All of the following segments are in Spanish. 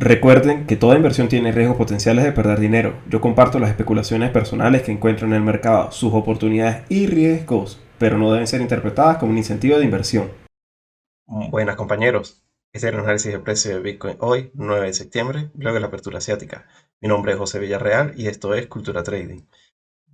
Recuerden que toda inversión tiene riesgos potenciales de perder dinero. Yo comparto las especulaciones personales que encuentro en el mercado, sus oportunidades y riesgos, pero no deben ser interpretadas como un incentivo de inversión. Buenas compañeros, este es el análisis del precio de Bitcoin hoy, 9 de septiembre, luego de la apertura asiática. Mi nombre es José Villarreal y esto es Cultura Trading.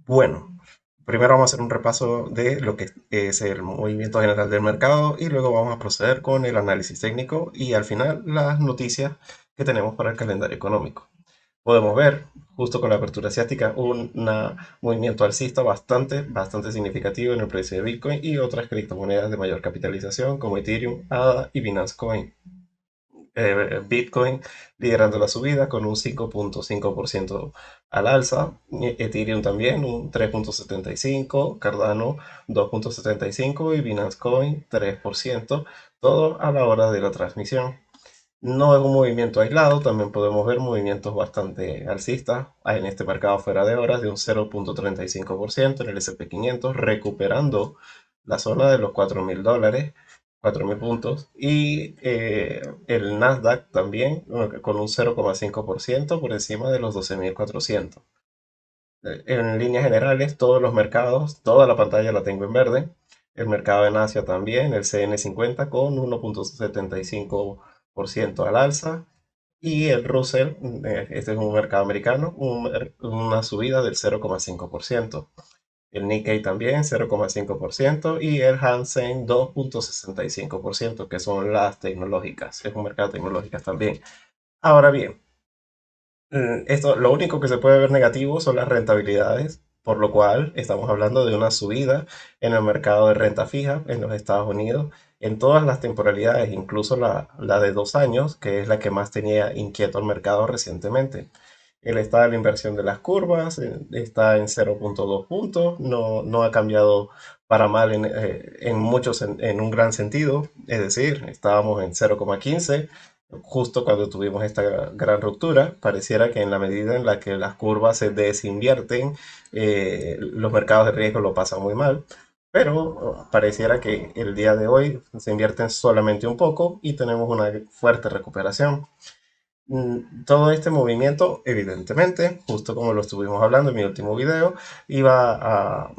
Bueno, primero vamos a hacer un repaso de lo que es el movimiento general del mercado y luego vamos a proceder con el análisis técnico y al final las noticias que tenemos para el calendario económico. Podemos ver, justo con la apertura asiática, un movimiento alcista bastante significativo en el precio de Bitcoin y otras criptomonedas de mayor capitalización como Ethereum, ADA y Binance Coin. Bitcoin liderando la subida con un 5.5% al alza, Ethereum también un 3.75%, Cardano 2.75% y Binance Coin 3%, todo a la hora de la transmisión. No es un movimiento aislado, también podemos ver movimientos bastante alcistas en este mercado fuera de horas de un 0.35% en el S&P 500, recuperando la zona de los $4.000, 4.000 puntos, y el Nasdaq también con un 0.5% por encima de los 12.400. En líneas generales, todos los mercados, toda la pantalla la tengo en verde. El mercado en Asia también, el CN50 con 1.75% al alza. Y el Russell, este es un mercado americano, una subida del 0.5%. El Nikkei también 0.5% y el Hansen 2.65%, que son las tecnológicas. Es un mercado de tecnológicas también. Ahora bien, esto, lo único que se puede ver negativo son las rentabilidades, por lo cual estamos hablando de una subida en el mercado de renta fija en los Estados Unidos en todas las temporalidades, incluso la de 2 años, que es la que más tenía inquieto al mercado recientemente. El estado de la inversión de las curvas está en 0.2 puntos, no ha cambiado para mal en un gran sentido, es decir, estábamos en 0.15 justo cuando tuvimos esta gran ruptura. Pareciera que en la medida en la que las curvas se desinvierten, los mercados de riesgo lo pasan muy mal. Pero pareciera que el día de hoy se invierten solamente un poco y tenemos una fuerte recuperación. Todo este movimiento, evidentemente, justo como lo estuvimos hablando en mi último video, iba a...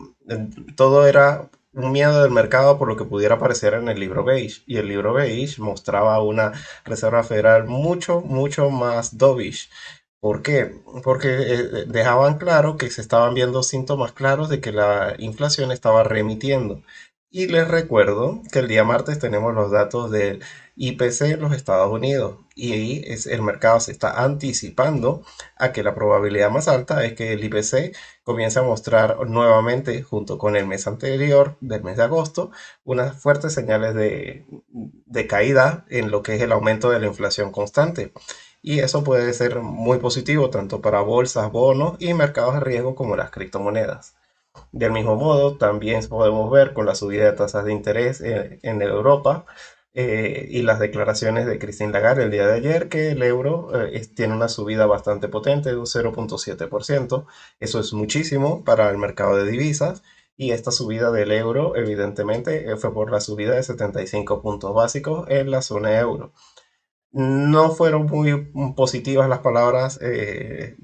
todo era un miedo del mercado por lo que pudiera aparecer en el libro beige. Y el libro beige mostraba una Reserva Federal mucho más dovish. ¿Por qué? Porque dejaban claro que se estaban viendo síntomas claros de que la inflación estaba remitiendo. Y les recuerdo que el día martes tenemos los datos del IPC en los Estados Unidos y ahí el mercado se está anticipando a que la probabilidad más alta es que el IPC comience a mostrar nuevamente, junto con el mes anterior, del mes de agosto, unas fuertes señales de caída en lo que es el aumento de la inflación constante. Y eso puede ser muy positivo tanto para bolsas, bonos y mercados de riesgo como las criptomonedas. Del mismo modo, también podemos ver con la subida de tasas de interés en Europa y las declaraciones de Christine Lagarde el día de ayer que el euro tiene una subida bastante potente de un 0.7%. Eso es muchísimo para el mercado de divisas y esta subida del euro evidentemente fue por la subida de 75 puntos básicos en la zona euro. No fueron muy positivas las palabras de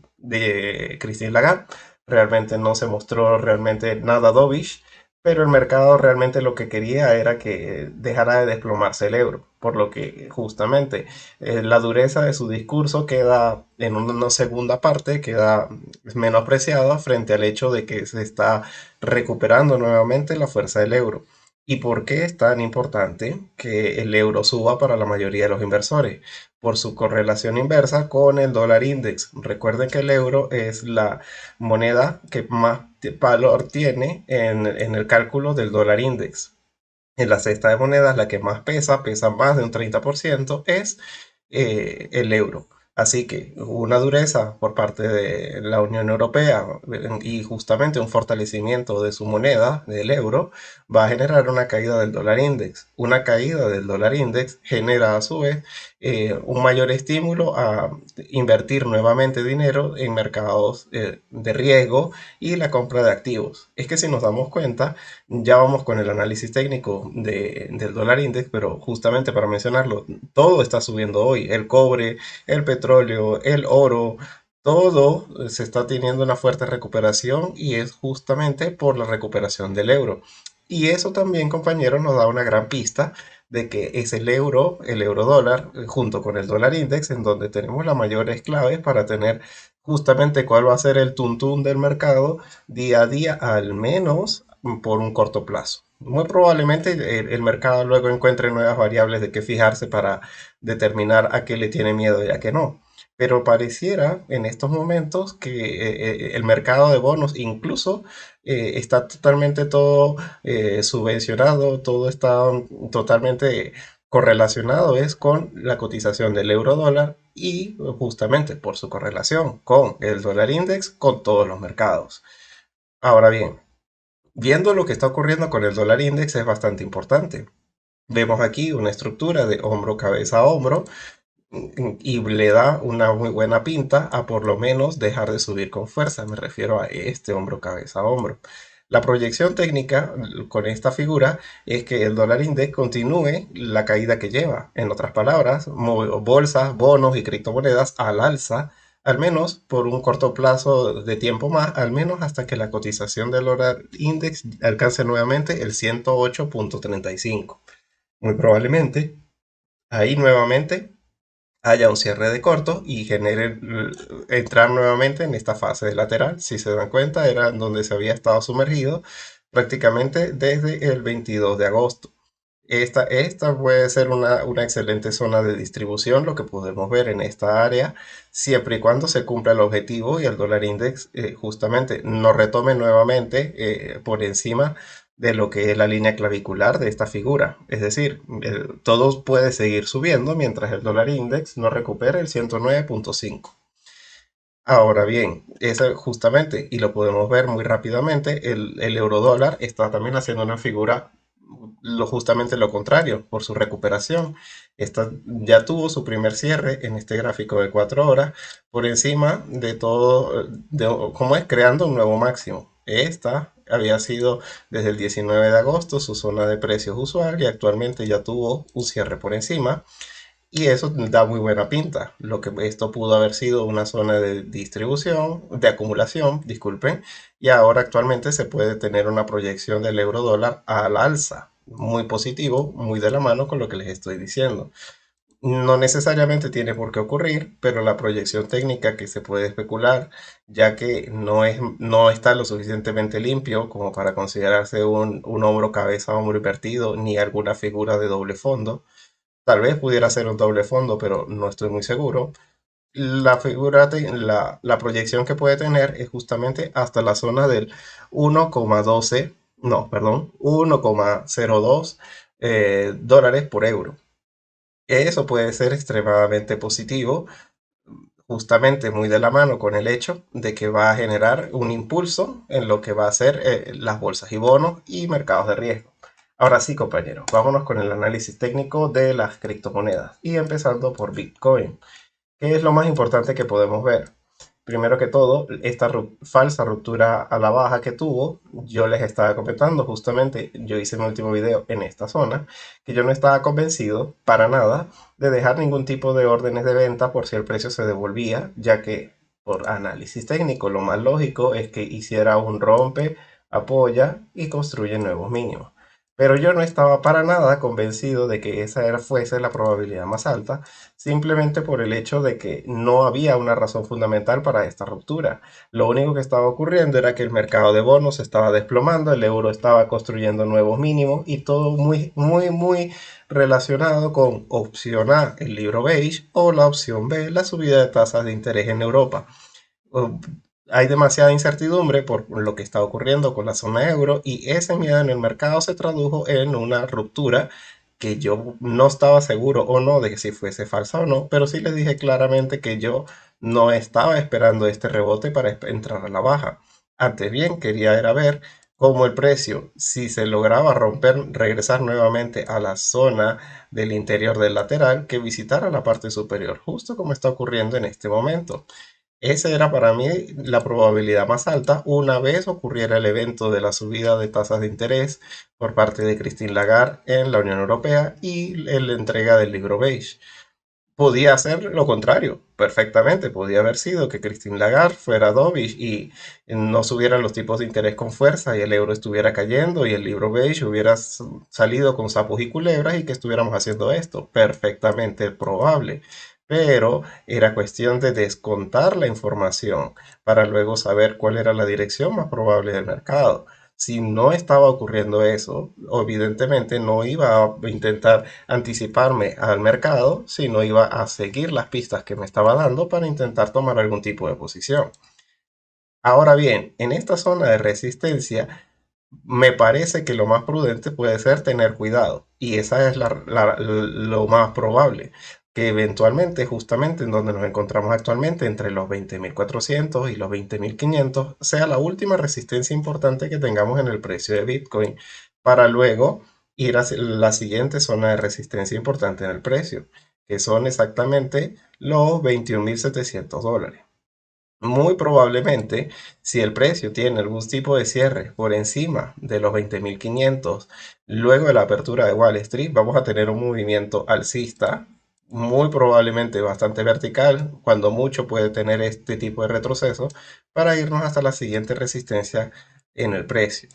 Christine Lagarde. Realmente no se mostró realmente nada dovish, pero el mercado realmente lo que quería era que dejara de desplomarse el euro, por lo que justamente la dureza de su discurso queda en una segunda parte, queda menospreciada frente al hecho de que se está recuperando nuevamente la fuerza del euro. ¿Y por qué es tan importante que el euro suba para la mayoría de los inversores? Por su correlación inversa con el dólar index. Recuerden que el euro es la moneda que más valor tiene en el cálculo del dólar index. En la cesta de monedas, la que más pesa más de un 30%, es el euro. Así que una dureza por parte de la Unión Europea y justamente un fortalecimiento de su moneda, del euro, va a generar una caída del dólar index. Una caída del dólar index genera a su vez un mayor estímulo a invertir nuevamente dinero en mercados de riesgo y la compra de activos. Es que si nos damos cuenta, ya vamos con el análisis técnico del dólar index, pero justamente para mencionarlo, todo está subiendo hoy. El cobre, el petróleo petróleo, el oro, todo se está teniendo una fuerte recuperación y es justamente por la recuperación del euro. Y eso también, compañero, nos da una gran pista de que es el euro dólar, junto con el dólar index, en donde tenemos las mayores claves para tener justamente cuál va a ser el tuntún del mercado día a día, al menos por un corto plazo. Muy probablemente el mercado luego encuentre nuevas variables de qué fijarse para determinar a qué le tiene miedo y a qué no. Pero pareciera en estos momentos que el mercado de bonos incluso está totalmente todo subvencionado, todo está totalmente correlacionado es con la cotización del euro dólar y justamente por su correlación con el dólar index con todos los mercados. Ahora bien, viendo lo que está ocurriendo con el dólar index es bastante importante. Vemos aquí una estructura de hombro, cabeza, hombro y le da una muy buena pinta a por lo menos dejar de subir con fuerza. Me refiero a este hombro, cabeza, hombro. La proyección técnica con esta figura es que el dólar index continúe la caída que lleva. En otras palabras, bolsas, bonos y criptomonedas al alza, al menos por un corto plazo de tiempo más, al menos hasta que la cotización del dólar index alcance nuevamente el 108.35. Muy probablemente ahí nuevamente haya un cierre de corto y genere entrar nuevamente en esta fase de lateral. Si se dan cuenta, era donde se había estado sumergido prácticamente desde el 22 de agosto. Esta puede ser una excelente zona de distribución, lo que podemos ver en esta área, siempre y cuando se cumpla el objetivo y el dólar index justamente no retome nuevamente por encima de lo que es la línea clavicular de esta figura. Es decir, todo puede seguir subiendo mientras el dólar index no recupere el 109.5. Ahora bien, eso justamente, y lo podemos ver muy rápidamente, el euro dólar está también haciendo una figura justamente lo contrario, por su recuperación. Esta ya tuvo su primer cierre en este gráfico de 4 horas, por encima de todo, como es creando un nuevo máximo. Esta había sido desde el 19 de agosto su zona de precios usual y actualmente ya tuvo un cierre por encima. Y eso da muy buena pinta. Lo que esto pudo haber sido una zona de distribución, de acumulación, disculpen, y ahora actualmente se puede tener una proyección del euro dólar al alza. Muy positivo, muy de la mano con lo que les estoy diciendo. No necesariamente tiene por qué ocurrir, pero la proyección técnica que se puede especular, ya que no está lo suficientemente limpio como para considerarse un hombro cabeza hombro invertido ni alguna figura de doble fondo. Tal vez pudiera ser un doble fondo, pero no estoy muy seguro. La proyección que puede tener es justamente hasta la zona del 1,12, no, perdón, 1,02 dólares por euro. Eso puede ser extremadamente positivo, justamente muy de la mano con el hecho de que va a generar un impulso en lo que va a ser las bolsas y bonos y mercados de riesgo. Ahora sí, compañeros, vámonos con el análisis técnico de las criptomonedas y empezando por Bitcoin. ¿Qué es lo más importante que podemos ver? Primero que todo, esta falsa ruptura a la baja que tuvo, yo les estaba comentando justamente, yo hice mi último video en esta zona, que yo no estaba convencido para nada de dejar ningún tipo de órdenes de venta por si el precio se devolvía, ya que por análisis técnico lo más lógico es que hiciera un rompe, apoya y construye nuevos mínimos. Pero yo no estaba para nada convencido de que fuese la probabilidad más alta, simplemente por el hecho de que no había una razón fundamental para esta ruptura. Lo único que estaba ocurriendo era que el mercado de bonos se estaba desplomando, el euro estaba construyendo nuevos mínimos y todo muy, muy, muy relacionado con opción A, el libro beige, o la opción B, la subida de tasas de interés en Europa. Hay demasiada incertidumbre por lo que está ocurriendo con la zona euro y ese miedo en el mercado se tradujo en una ruptura que yo no estaba seguro o no de que si fuese falsa o no, pero sí les dije claramente que yo no estaba esperando este rebote para entrar a la baja. Antes bien, quería era ver cómo el precio, si se lograba romper, regresar nuevamente a la zona del interior del lateral, que visitara la parte superior, justo como está ocurriendo en este momento. Esa era para mí la probabilidad más alta una vez ocurriera el evento de la subida de tasas de interés por parte de Christine Lagarde en la Unión Europea y la entrega del libro beige. podía hacer lo contrario, perfectamente. Podía haber sido que Christine Lagarde fuera dovish y no subieran los tipos de interés con fuerza y el euro estuviera cayendo y el libro beige hubiera salido con sapos y culebras y que estuviéramos haciendo esto. Perfectamente probable. Pero era cuestión de descontar la información para luego saber cuál era la dirección más probable del mercado. Si no estaba ocurriendo eso, evidentemente no iba a intentar anticiparme al mercado, sino iba a seguir las pistas que me estaba dando para intentar tomar algún tipo de posición. Ahora bien, en esta zona de resistencia, me parece que lo más prudente puede ser tener cuidado. Y esa es lo más probable. Que eventualmente, justamente en donde nos encontramos actualmente, entre los 20.400 y los 20.500, sea la última resistencia importante que tengamos en el precio de Bitcoin, para luego ir a la siguiente zona de resistencia importante en el precio, que son exactamente los 21.700 dólares. Muy probablemente, si el precio tiene algún tipo de cierre por encima de los 20.500, luego de la apertura de Wall Street, vamos a tener un movimiento alcista, muy probablemente bastante vertical, cuando mucho puede tener este tipo de retroceso, para irnos hasta la siguiente resistencia en el precio.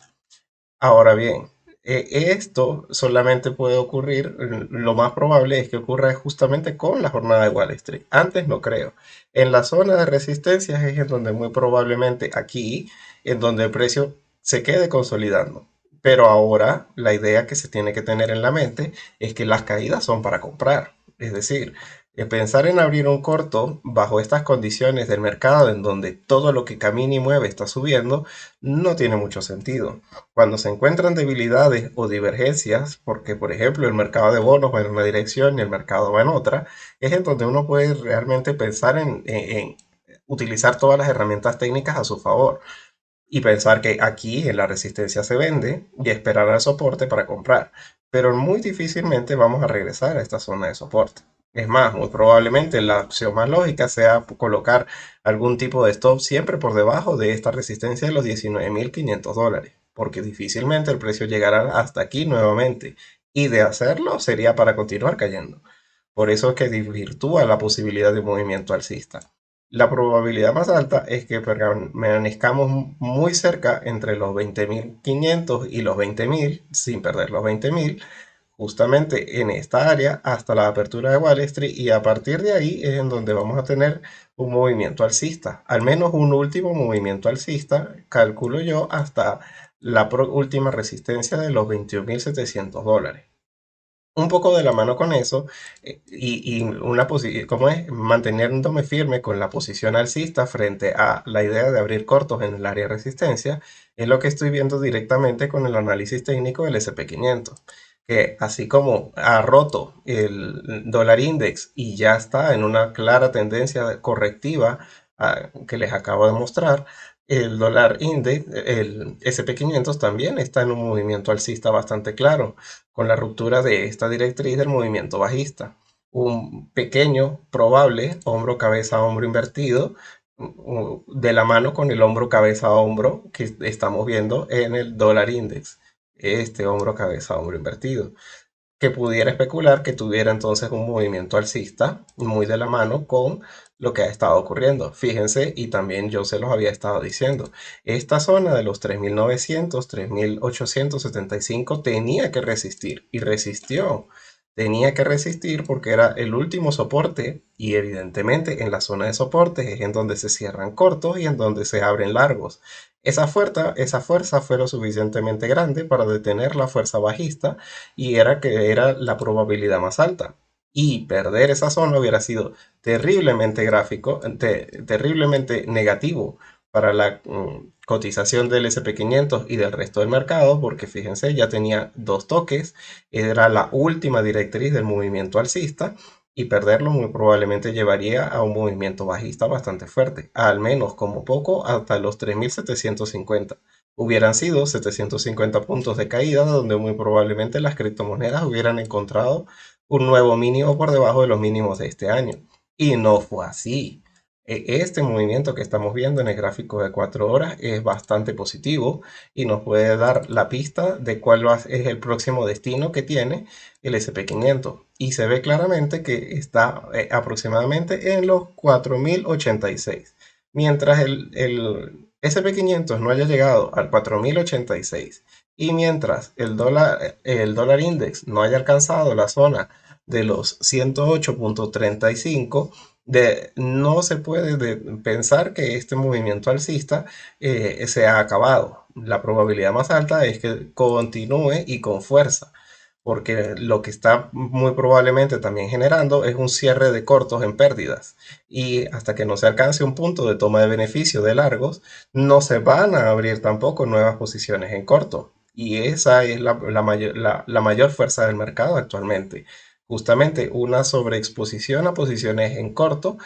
Ahora bien, esto solamente puede ocurrir, lo más probable es que ocurra justamente con la jornada de Wall Street. Antes no creo. En la zona de resistencias es en donde muy probablemente aquí, en donde el precio se quede consolidando. Pero ahora la idea que se tiene que tener en la mente es que las caídas son para comprar. Es decir, pensar en abrir un corto bajo estas condiciones del mercado en donde todo lo que camina y mueve está subiendo, no tiene mucho sentido. Cuando se encuentran debilidades o divergencias, porque por ejemplo el mercado de bonos va en una dirección y el mercado va en otra, es en donde uno puede realmente pensar en utilizar todas las herramientas técnicas a su favor y pensar que aquí en la resistencia se vende y esperar al soporte para comprar. Pero muy difícilmente vamos a regresar a esta zona de soporte. Es más, muy probablemente la opción más lógica sea colocar algún tipo de stop siempre por debajo de esta resistencia de los 19.500 dólares, porque difícilmente el precio llegará hasta aquí nuevamente. Y de hacerlo sería para continuar cayendo. Por eso es que desvirtúa la posibilidad de movimiento alcista. La probabilidad más alta es que permanezcamos muy cerca entre los 20.500 y los 20.000, sin perder los 20.000, justamente en esta área hasta la apertura de Wall Street, y a partir de ahí es en donde vamos a tener un movimiento alcista, al menos un último movimiento alcista, calculo yo, hasta la última resistencia de los 21.700 dólares. Un poco de la mano con eso, y una ¿cómo es? Manteniéndome firme con la posición alcista frente a la idea de abrir cortos en el área de resistencia, es lo que estoy viendo directamente con el análisis técnico del SP500, que así como ha roto el dólar index y ya está en una clara tendencia correctiva, que les acabo de mostrar, el dólar index, el SP500, también está en un movimiento alcista bastante claro con la ruptura de esta directriz del movimiento bajista. Un pequeño, probable hombro cabeza hombro invertido, de la mano con el hombro cabeza hombro que estamos viendo en el dólar index. Este hombro cabeza hombro invertido, que pudiera especular que tuviera entonces un movimiento alcista muy de la mano con lo que ha estado ocurriendo. Fíjense, y también yo se los había estado diciendo, esta zona de los 3.900, 3.875 tenía que resistir y resistió. Tenía que resistir porque era el último soporte y evidentemente en la zona de soportes es en donde se cierran cortos y en donde se abren largos. Esa fuerza fue lo suficientemente grande para detener la fuerza bajista y era que era la probabilidad más alta. Y perder esa zona hubiera sido terriblemente gráfico, terriblemente negativo para la cotización del SP500 y del resto del mercado, porque fíjense, ya tenía dos toques, era la última directriz del movimiento alcista, y perderlo muy probablemente llevaría a un movimiento bajista bastante fuerte, al menos como poco hasta los 3.750. Hubieran sido 750 puntos de caída, donde muy probablemente las criptomonedas hubieran encontrado un nuevo mínimo por debajo de los mínimos de este año. Y no fue así. Este movimiento que estamos viendo en el gráfico de 4 horas es bastante positivo y nos puede dar la pista de es el próximo destino que tiene el SP500. Y se ve claramente que está aproximadamente en los 4086. Mientras el SP500 no haya llegado al 4086 y mientras el dólar index no haya alcanzado la zona de los 108.35, no se puede pensar que este movimiento alcista se ha acabado. La probabilidad más alta es que continúe y con fuerza, porque lo que está muy probablemente también generando es un cierre de cortos en pérdidas. Y hasta que no se alcance un punto de toma de beneficio de largos, no se van a abrir tampoco nuevas posiciones en corto. Y esa es la mayor fuerza del mercado actualmente. Justamente una sobreexposición a posiciones en corto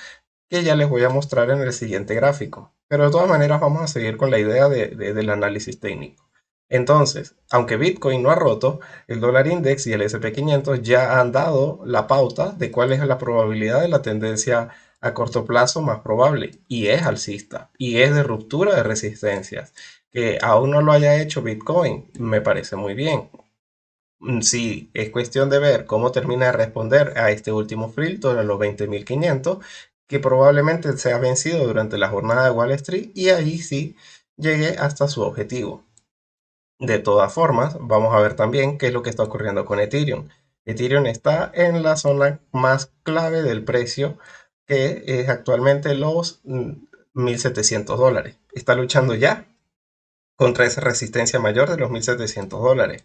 que ya les voy a mostrar en el siguiente gráfico. Pero de todas maneras vamos a seguir con la idea del análisis técnico. Entonces, aunque Bitcoin no ha roto, el dólar index y el SP500 ya han dado la pauta de cuál es la probabilidad de la tendencia a corto plazo más probable, y es alcista, y es de ruptura de resistencias. Que aún no lo haya hecho Bitcoin, me parece muy bien. Sí, es cuestión de ver cómo termina de responder a este último filtro en los 20.500, que probablemente se ha vencido durante la jornada de Wall Street y ahí sí llegue hasta su objetivo. De todas formas, vamos a ver también qué es lo que está ocurriendo con Ethereum. Ethereum está en la zona más clave del precio, que es actualmente los $1.700. Está luchando ya contra esa resistencia mayor de los $1.700.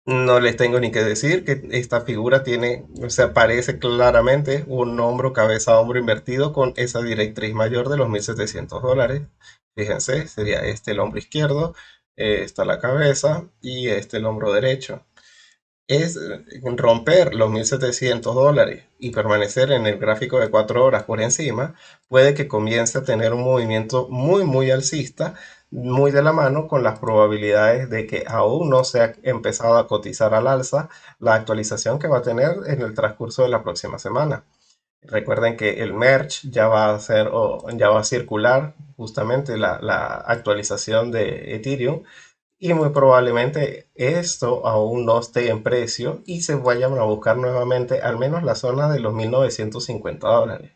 No les tengo ni que decir que esta figura tiene, o sea, parece claramente un hombro, cabeza, hombro invertido con esa directriz mayor de los $1.700. Fíjense, sería este el hombro izquierdo, está la cabeza y este el hombro derecho. Es romper los $1.700 y permanecer en el gráfico de 4 horas por encima, puede que comience a tener un movimiento muy, muy alcista, muy de la mano con las probabilidades de que aún no se ha empezado a cotizar al alza la actualización que va a tener en el transcurso de la próxima semana. Recuerden que el merge ya va a hacer o ya va a circular justamente la actualización de Ethereum y muy probablemente esto aún no esté en precio y se vayan a buscar nuevamente al menos la zona de los $1.950.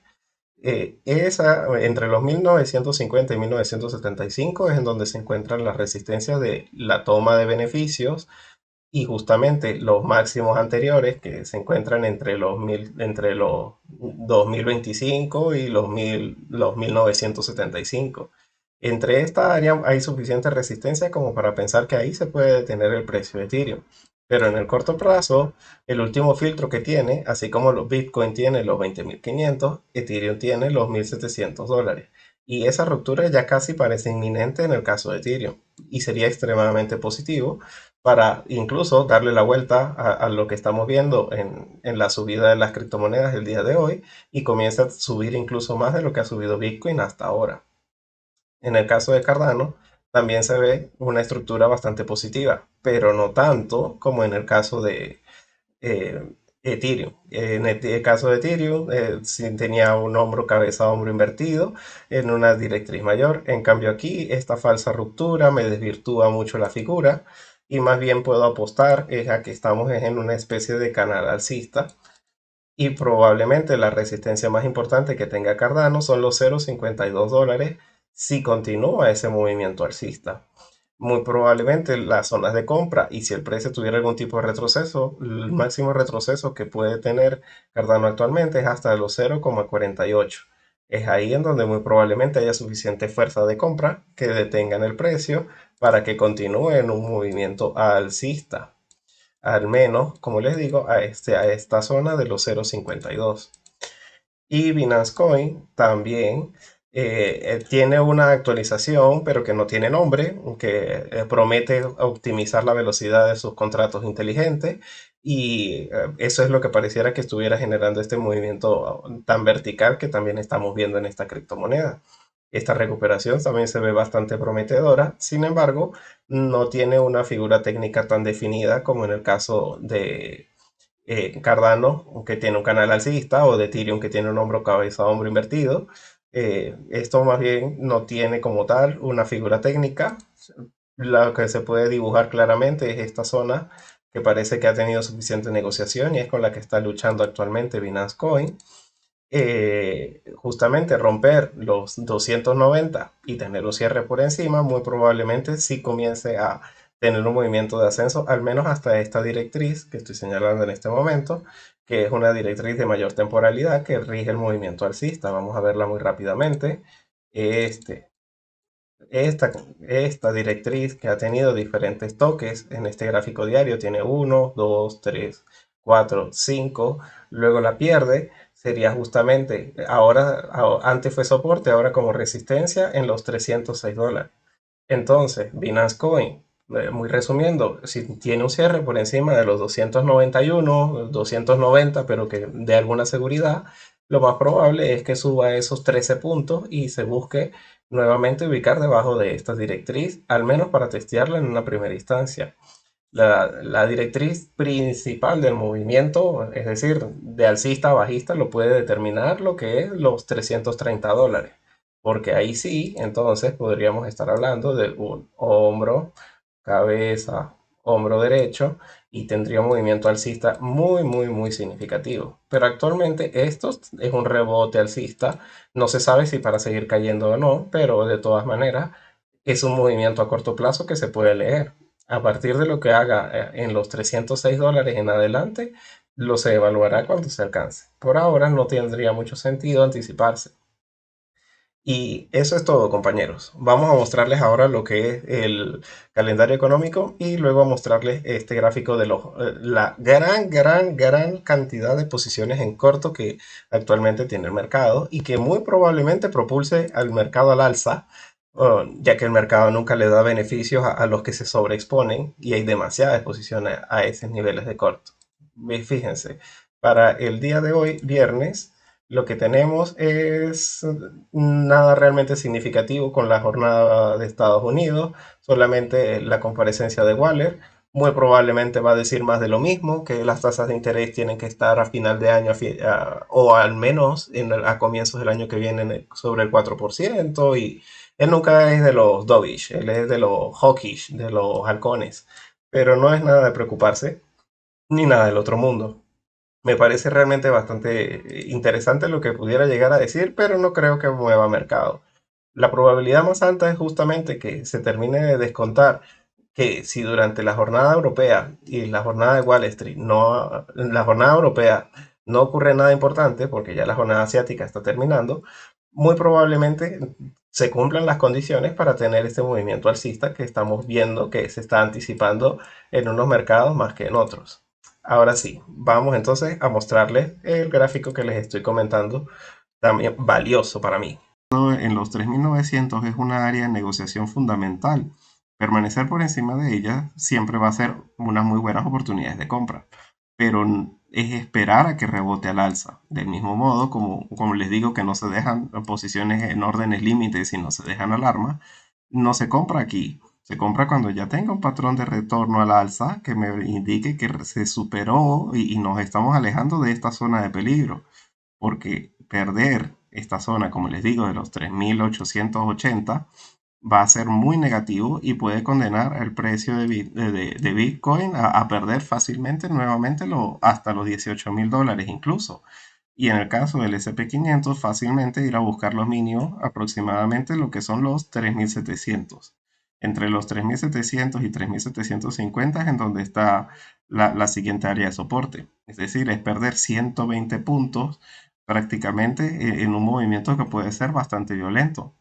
Entre los 1950 y 1975 es en donde se encuentran las resistencias de la toma de beneficios y justamente los máximos anteriores que se encuentran entre los 2025 y los 1975. Entre esta área hay suficiente resistencia como para pensar que ahí se puede detener el precio de Ethereum. Pero en el corto plazo, el último filtro que tiene, así como los Bitcoin tiene los 20.500, Ethereum tiene los $1.700. Y esa ruptura ya casi parece inminente en el caso de Ethereum. Y sería extremadamente positivo para incluso darle la vuelta a lo que estamos viendo en la subida de las criptomonedas el día de hoy y comienza a subir incluso más de lo que ha subido Bitcoin hasta ahora. En el caso de Cardano, también se ve una estructura bastante positiva, pero no tanto como en el caso de Ethereum. En el caso de Ethereum, sí tenía un hombro, cabeza, hombro invertido en una directriz mayor. En cambio aquí, esta falsa ruptura me desvirtúa mucho la figura y más bien puedo apostar a que estamos en una especie de canal alcista y probablemente la resistencia más importante que tenga Cardano son los $0.52 si continúa ese movimiento alcista. Muy probablemente las zonas de compra y si el precio tuviera algún tipo de retroceso, el máximo retroceso que puede tener Cardano actualmente es hasta los 0,48. Es ahí en donde muy probablemente haya suficiente fuerza de compra que detengan el precio para que continúe en un movimiento alcista, al menos, como les digo, a esta zona de los 0,52. Y Binance Coin también tiene una actualización, pero que no tiene nombre, que promete optimizar la velocidad de sus contratos inteligentes. Y eso es lo que pareciera que estuviera generando este movimiento tan vertical que también estamos viendo en esta criptomoneda. Esta recuperación también se ve bastante prometedora, sin embargo, no tiene una figura técnica tan definida como en el caso Cardano, que tiene un canal alcista, o de Ethereum, que tiene un hombro cabeza hombro invertido. Esto más bien no tiene como tal una figura técnica. Lo que se puede dibujar claramente es esta zona que parece que ha tenido suficiente negociación y es con la que está luchando actualmente Binance Coin. Justamente romper los 290 y tener un cierre por encima, muy probablemente sí comience a tener un movimiento de ascenso, al menos hasta esta directriz que estoy señalando en este momento, que es una directriz de mayor temporalidad que rige el movimiento alcista. Vamos a verla muy rápidamente. Este, esta directriz, que ha tenido diferentes toques en este gráfico diario, tiene uno, 2, 3, 4, 5, luego la pierde, sería justamente, ahora, antes fue soporte, ahora como resistencia en los $306. Entonces, Binance Coin, muy resumiendo, si tiene un cierre por encima de los 291, 290, pero que de alguna seguridad, lo más probable es que suba esos 13 puntos y se busque nuevamente ubicar debajo de esta directriz, al menos para testearla en una primera instancia. La directriz principal del movimiento, es decir, de alcista a bajista, lo puede determinar lo que es los $330, porque ahí sí, entonces podríamos estar hablando de un hombro, cabeza, hombro derecho, y tendría un movimiento alcista muy, muy, muy significativo. Pero actualmente esto es un rebote alcista, no se sabe si para seguir cayendo o no, pero de todas maneras es un movimiento a corto plazo que se puede leer. A partir de lo que haga en los $306 en adelante, lo se evaluará cuando se alcance. Por ahora no tendría mucho sentido anticiparse. Y eso es todo, compañeros. Vamos a mostrarles ahora lo que es el calendario económico y luego a mostrarles este gráfico de la gran cantidad de posiciones en corto que actualmente tiene el mercado y que muy probablemente propulse al mercado al alza, ya que el mercado nunca le da beneficios a los que se sobreexponen y hay demasiadas exposiciones a esos niveles de corto. Fíjense, para el día de hoy, viernes, lo que tenemos es nada realmente significativo con la jornada de Estados Unidos, solamente la comparecencia de Waller. Muy probablemente va a decir más de lo mismo, que las tasas de interés tienen que estar a final de año o al menos a comienzos del año que viene sobre el 4%, y él nunca es de los dovish, él es de los hawkish, de los halcones, pero no es nada de preocuparse ni nada del otro mundo. Me parece realmente bastante interesante lo que pudiera llegar a decir, pero no creo que mueva mercado. La probabilidad más alta es justamente que se termine de descontar que si durante la jornada europea y la jornada de Wall Street no, en la jornada europea no ocurre nada importante, porque ya la jornada asiática está terminando, muy probablemente se cumplan las condiciones para tener este movimiento alcista que estamos viendo que se está anticipando en unos mercados más que en otros. Ahora sí, vamos entonces a mostrarles el gráfico que les estoy comentando, también valioso para mí. En los 3.900 es una área de negociación fundamental. Permanecer por encima de ella siempre va a ser unas muy buenas oportunidades de compra, pero es esperar a que rebote al alza. Del mismo modo, como les digo, que no se dejan posiciones en órdenes límites y no se dejan alarma, no se compra aquí. Se compra cuando ya tenga un patrón de retorno al alza que me indique que se superó y nos estamos alejando de esta zona de peligro, porque perder esta zona, como les digo, de los 3.880 va a ser muy negativo y puede condenar el precio de Bitcoin a perder fácilmente nuevamente hasta los $18.000 incluso. Y en el caso del SP500, fácilmente ir a buscar los mínimos, aproximadamente lo que son los 3.700. Entre los 3.700 y 3.750 es en donde está la siguiente área de soporte. Es decir, es perder 120 puntos prácticamente en un movimiento que puede ser bastante violento.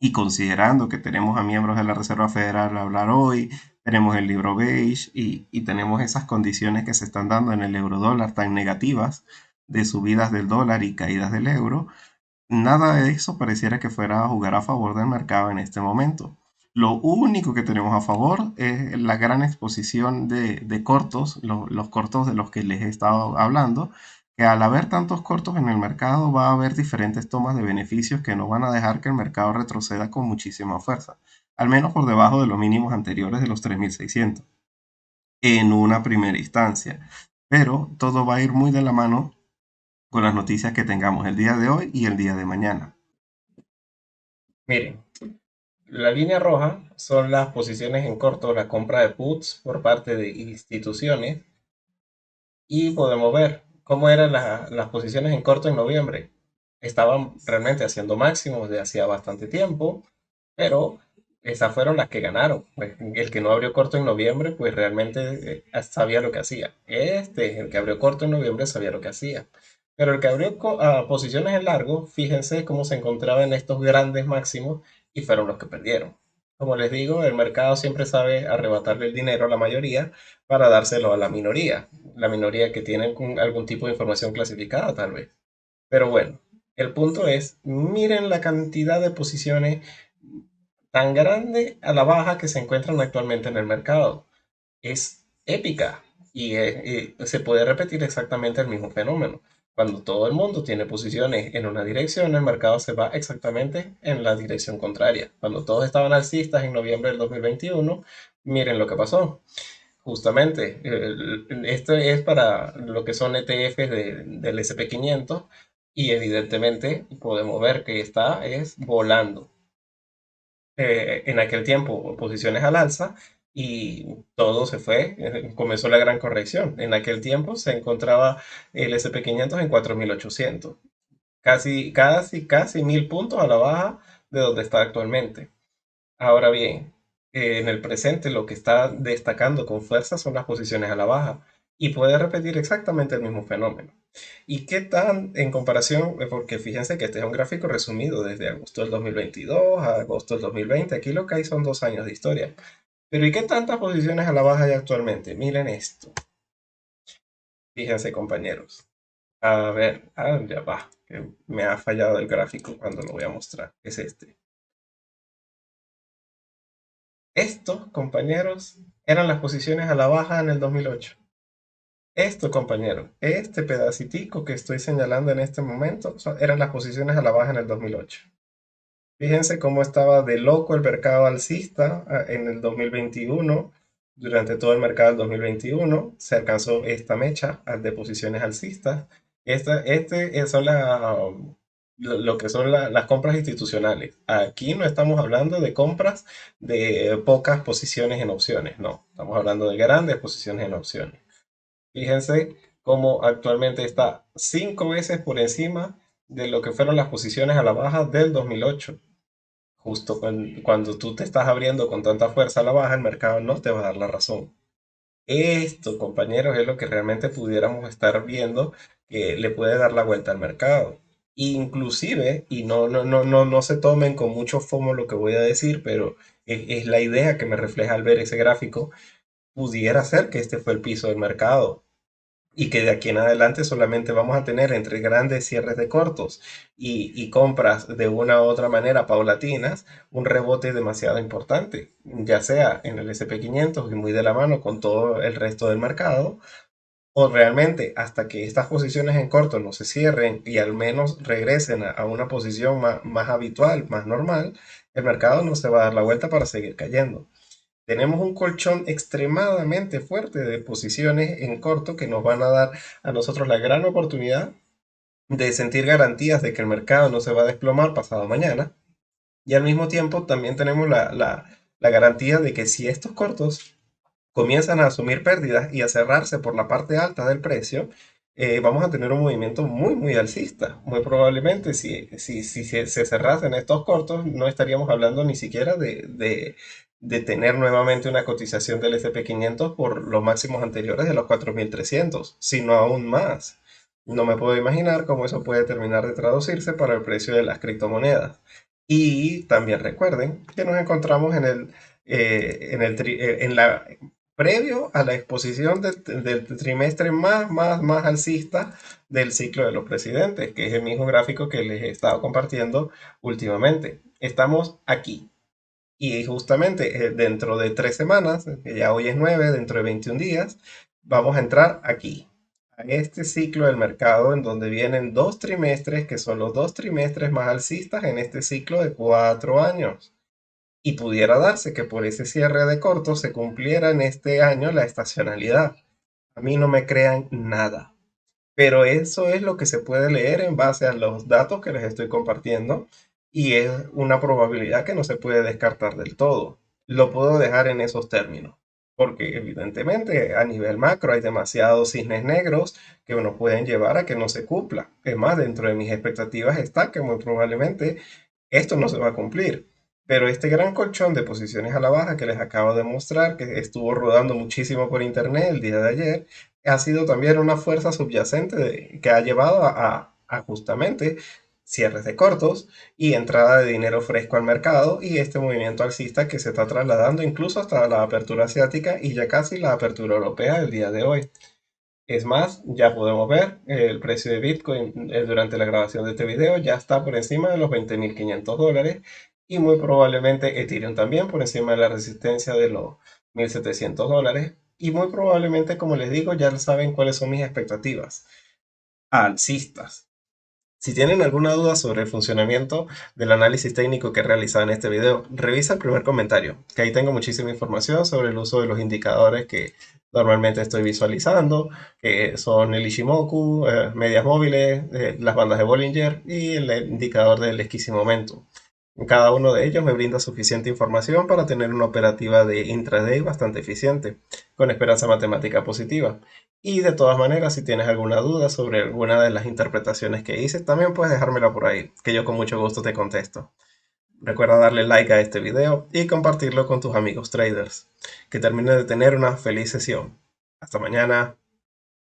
Y considerando que tenemos a miembros de la Reserva Federal a hablar hoy, tenemos el libro beige y tenemos esas condiciones que se están dando en el eurodólar tan negativas de subidas del dólar y caídas del euro, nada de eso pareciera que fuera a jugar a favor del mercado en este momento. Lo único que tenemos a favor es la gran exposición de cortos, los cortos de los que les he estado hablando, que al haber tantos cortos en el mercado va a haber diferentes tomas de beneficios que no van a dejar que el mercado retroceda con muchísima fuerza, al menos por debajo de los mínimos anteriores de los 3.600 en una primera instancia. pero todo va a ir muy de la mano con las noticias que tengamos el día de hoy y el día de mañana. Miren, la línea roja son las posiciones en corto, la compra de puts por parte de instituciones y podemos ver cómo eran las posiciones en corto en noviembre. Estaban realmente haciendo máximos de hacía bastante tiempo, pero esas fueron las que ganaron. Pues, el que no abrió corto en noviembre, pues realmente sabía lo que hacía. El que abrió corto en noviembre, sabía lo que hacía. Pero el que abrió posiciones en largo, fíjense cómo se encontraba en estos grandes máximos y fueron los que perdieron. Como les digo, el mercado siempre sabe arrebatarle el dinero a la mayoría para dárselo a la minoría que tiene algún tipo de información clasificada tal vez. Pero bueno, el punto es, miren la cantidad de posiciones tan grande a la baja que se encuentran actualmente en el mercado. Es épica y se puede repetir exactamente el mismo fenómeno. Cuando todo el mundo tiene posiciones en una dirección, el mercado se va exactamente en la dirección contraria. Cuando todos estaban alcistas en noviembre del 2021, miren lo que pasó. Justamente, esto es para lo que son ETFs del SP 500 y evidentemente podemos ver que está es volando. En aquel tiempo posiciones al alza y todo se fue, comenzó la gran corrección. En aquel tiempo se encontraba el SP 500 en 4.800, casi 1.000 puntos a la baja de donde está actualmente. Ahora bien, en el presente lo que está destacando con fuerza son las posiciones a la baja y puede repetir exactamente el mismo fenómeno. ¿Y qué tan en comparación? Porque fíjense que este es un gráfico resumido desde agosto del 2022 a agosto del 2020. Aquí lo que hay son 2 años de historia. Pero ¿y qué tantas posiciones a la baja hay actualmente? Miren esto. Fíjense, compañeros. A ver, ya va, que me ha fallado el gráfico cuando lo voy a mostrar. Es este. Estos, compañeros, eran las posiciones a la baja en el 2008. Esto, compañero, este pedacitico que estoy señalando en este momento eran las posiciones a la baja en el 2008. Fíjense cómo estaba de loco el mercado alcista en el 2021. Durante todo el mercado del 2021 se alcanzó esta mecha de posiciones alcistas. Son lo que son las compras institucionales. Aquí no estamos hablando de compras de pocas posiciones en opciones, no. Estamos hablando de grandes posiciones en opciones. Fíjense cómo actualmente está 5 veces por encima de lo que fueron las posiciones a la baja del 2008. Justo cuando tú te estás abriendo con tanta fuerza a la baja, el mercado no te va a dar la razón. Esto, compañeros, es lo que realmente pudiéramos estar viendo que le puede dar la vuelta al mercado. Inclusive, y no se tomen con mucho fomo lo que voy a decir, pero es la idea que me refleja al ver ese gráfico, pudiera ser que este fue el piso del mercado y que de aquí en adelante solamente vamos a tener entre grandes cierres de cortos y compras de una u otra manera paulatinas, un rebote demasiado importante, ya sea en el SP 500 y muy de la mano con todo el resto del mercado, o realmente hasta que estas posiciones en corto no se cierren y al menos regresen a una posición más habitual, más normal, el mercado no se va a dar la vuelta para seguir cayendo. Tenemos un colchón extremadamente fuerte de posiciones en corto que nos van a dar a nosotros la gran oportunidad de sentir garantías de que el mercado no se va a desplomar pasado mañana. Y al mismo tiempo también tenemos la garantía de que si estos cortos comienzan a asumir pérdidas y a cerrarse por la parte alta del precio, vamos a tener un movimiento muy alcista. Muy probablemente, si se cerrasen estos cortos, no estaríamos hablando ni siquiera de tener nuevamente una cotización del SP 500 por los máximos anteriores de los 4.300, sino aún más. No me puedo imaginar cómo eso puede terminar de traducirse para el precio de las criptomonedas. Y también recuerden que nos encontramos en la previo a la exposición del trimestre más alcista del ciclo de los presidentes, que es el mismo gráfico que les he estado compartiendo últimamente. Estamos aquí. Y justamente dentro de 3 semanas, que ya hoy es 9, dentro de 21 días, vamos a entrar aquí, a este ciclo del mercado en donde vienen 2 trimestres, que son los 2 trimestres más alcistas en este ciclo de 4 años. Y pudiera darse que por ese cierre de corto se cumpliera en este año la estacionalidad. A mí no me crean nada. Pero eso es lo que se puede leer en base a los datos que les estoy compartiendo y es una probabilidad que no se puede descartar del todo. Lo puedo dejar en esos términos, porque evidentemente a nivel macro hay demasiados cisnes negros que nos pueden llevar a que no se cumpla. Es más, dentro de mis expectativas está que muy probablemente esto no se va a cumplir. Pero este gran colchón de posiciones a la baja que les acabo de mostrar, que estuvo rodando muchísimo por internet el día de ayer, ha sido también una fuerza subyacente que ha llevado a justamente cierres de cortos y entrada de dinero fresco al mercado y este movimiento alcista que se está trasladando incluso hasta la apertura asiática y ya casi la apertura europea el día de hoy. Es más, ya podemos ver el precio de Bitcoin durante la grabación de este video ya está por encima de los 20.500 dólares y muy probablemente Ethereum también por encima de la resistencia de los 1.700 dólares y muy probablemente, como les digo, ya saben cuáles son mis expectativas alcistas. Si tienen alguna duda sobre el funcionamiento del análisis técnico que he realizado en este video, revisa el primer comentario, que ahí tengo muchísima información sobre el uso de los indicadores que normalmente estoy visualizando, que son el Ishimoku, medias móviles, las bandas de Bollinger y el indicador del esquisimo momento. Cada uno de ellos me brinda suficiente información para tener una operativa de intraday bastante eficiente, con esperanza matemática positiva. Y de todas maneras, si tienes alguna duda sobre alguna de las interpretaciones que hice, también puedes dejármela por ahí, que yo con mucho gusto te contesto. Recuerda darle like a este video y compartirlo con tus amigos traders. Que termine de tener una feliz sesión. Hasta mañana.